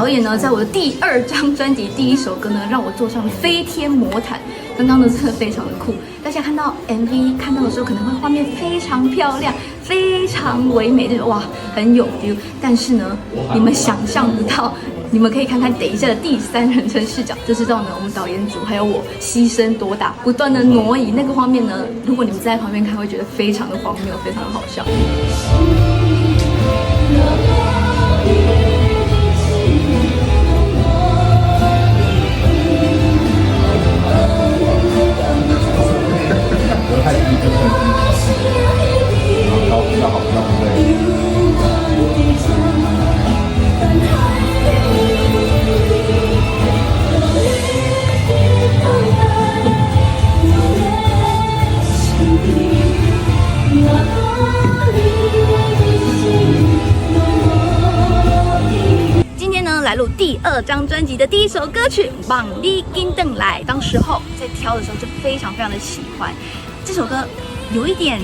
导演呢，在我的第2张专辑第1首歌呢，让我坐上飞天魔毯。刚刚呢真的非常的酷，大家看到 MV 看到的时候，可能会画面非常漂亮，非常唯美，就是哇很有 feel。但是呢，你们想象不到，你们可以看看等一下的第3人称视角，就知道呢我们导演组还有我牺牲多大，不断的挪移那个画面呢。如果你们在旁边看，会觉得非常的荒谬，非常的好笑。来录第2张专辑的第1首歌曲《望你紧回来》，当时候在挑的时候就非常的喜欢这首歌，有一点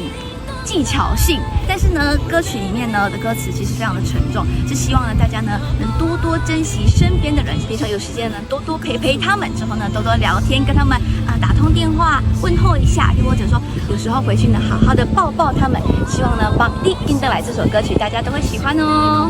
技巧性，但是呢，歌曲里面呢的歌词其实非常的沉重，是希望呢大家呢能多多珍惜身边的人，平常有时间呢多多可以陪他们，之后呢多多聊天，跟他们打通电话问候一下，又或者说有时候回去呢好好的抱抱他们。希望呢《望你紧回来》这首歌曲大家都会喜欢哦。